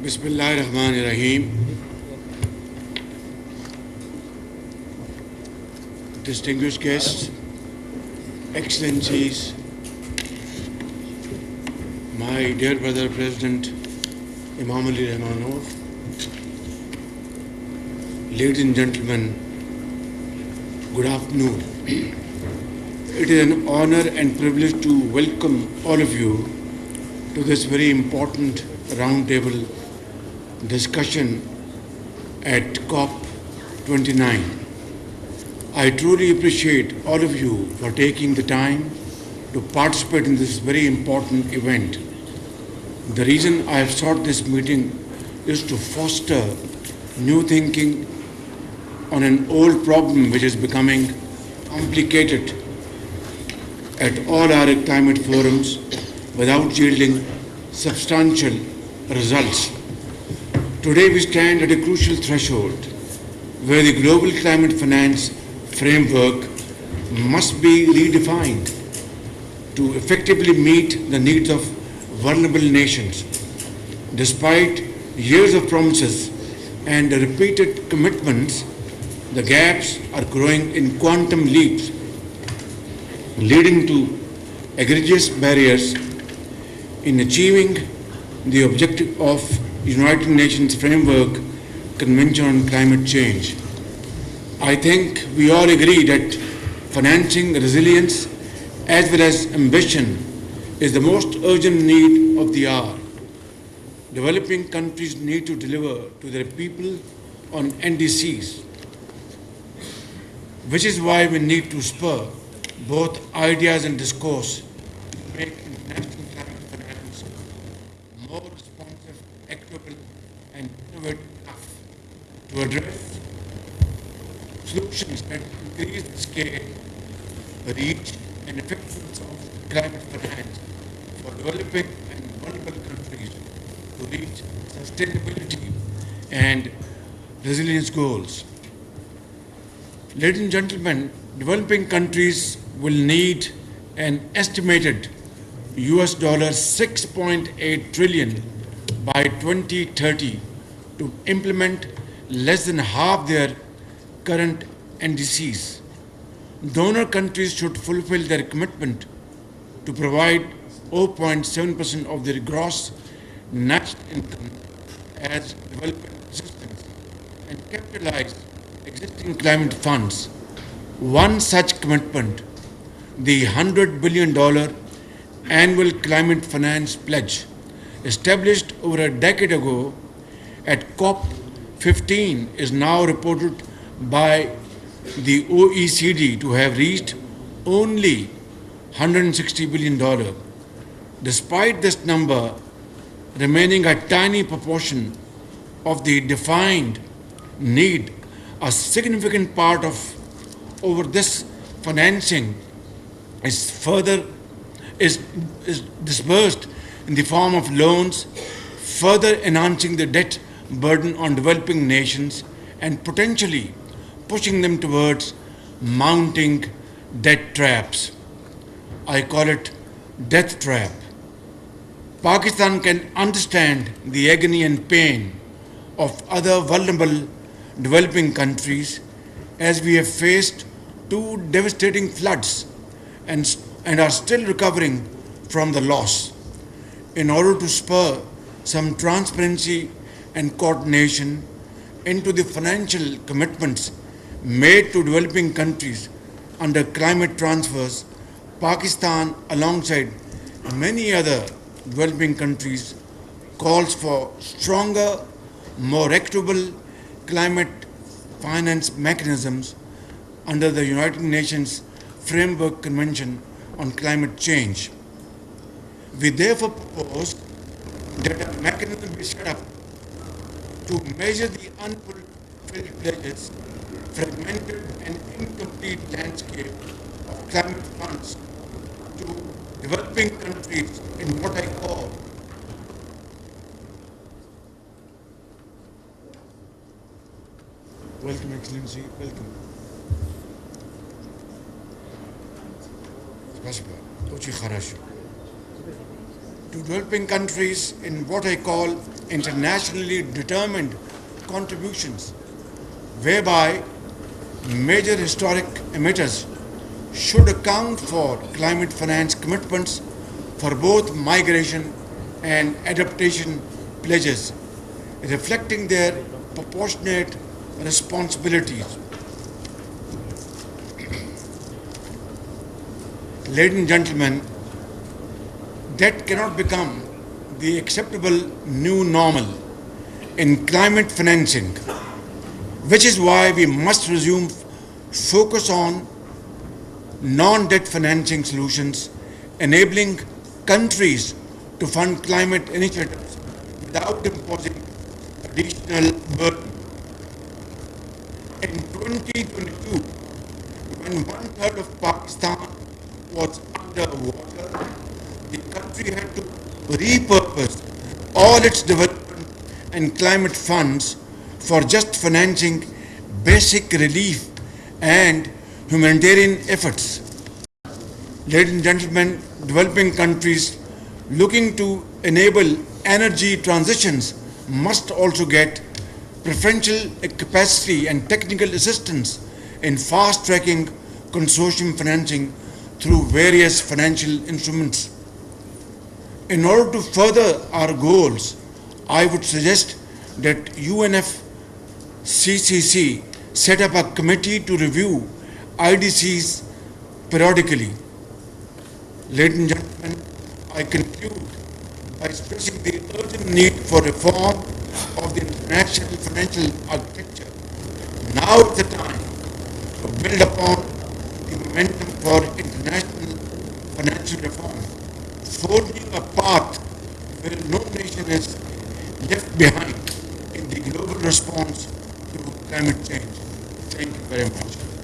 Bismillahirrahmanirrahim. Distinguished guests, Excellencies, my dear brother President Imam Ali Rahmanov, ladies and gentlemen, good afternoon. It is an honor and privilege to welcome all of you to this very important roundtable discussion at COP29. I truly appreciate all of you for taking the time to participate in this very important event. The reason I have sought this meeting is to foster new thinking on an old problem which is becoming complicated at all our climate forums without yielding substantial results. Today we stand at a crucial threshold where the global climate finance framework must be redefined to effectively meet the needs of vulnerable nations. Despite years of promises and repeated commitments, the gaps are growing in quantum leaps, leading to egregious barriers in achieving the objective of United Nations Framework Convention on Climate Change. I think we all agree that financing resilience as well as ambition is the most urgent need of the hour. Developing countries need to deliver to their people on NDCs, which is why we need to spur both ideas and discourse to make international climate finance more responsive, equitable, and innovative enough to address solutions that increase the scale, reach, and effectiveness of climate finance for developing and vulnerable countries to reach sustainability and resilience goals. Ladies and gentlemen, developing countries will need an estimated $6.8 trillion by 2030 to implement less than half their current NDCs. Donor countries should fulfill their commitment to provide 0.7% of their gross national income as development assistance and capitalize existing climate funds. One such commitment, the $100 billion annual climate finance pledge, established over a decade ago at COP15, is now reported by the OECD to have reached only $160 billion. Despite this number remaining a tiny proportion of the defined need, a significant part of over this financing is disbursed in the form of loans, further enhancing the debt burden on developing nations and potentially pushing them towards mounting debt traps. I call it death trap. Pakistan can understand the agony and pain of other vulnerable developing countries as we have faced two devastating floods and are still recovering from the loss. In order to spur some transparency and coordination into the financial commitments made to developing countries under climate transfers, Pakistan, alongside many other developing countries, calls for stronger, more equitable climate finance mechanisms under the United Nations Framework Convention on Climate Change. We therefore propose that a mechanism be set up to measure the unfulfilled pledges, fragmented and incomplete landscape of climate funds to developing countries in what I call welcome, Excellency, welcome. Спасибо. Очень хорошо. to developing countries in what I call internationally determined contributions, whereby major historic emitters should account for climate finance commitments for both migration and adaptation pledges, reflecting their proportionate responsibilities. Ladies and gentlemen, that cannot become the acceptable new normal in climate financing, which is why we must resume focus on non-debt financing solutions, enabling countries to fund climate initiatives without imposing additional burden. In 2022, when one-third of Pakistan was underwater, the country had to repurpose all its development and climate funds for just financing basic relief and humanitarian efforts. Ladies and gentlemen, developing countries looking to enable energy transitions must also get preferential capacity and technical assistance in fast-tracking consortium financing through various financial instruments. In order to further our goals, I would suggest that UNFCCC set up a committee to review IDCs periodically. Ladies and gentlemen, I conclude by expressing the urgent need for reform of the international financial architecture. Now is the time to build upon the momentum for international financial reform, forging a path where no nation is left behind in the global response to climate change. Thank you very much.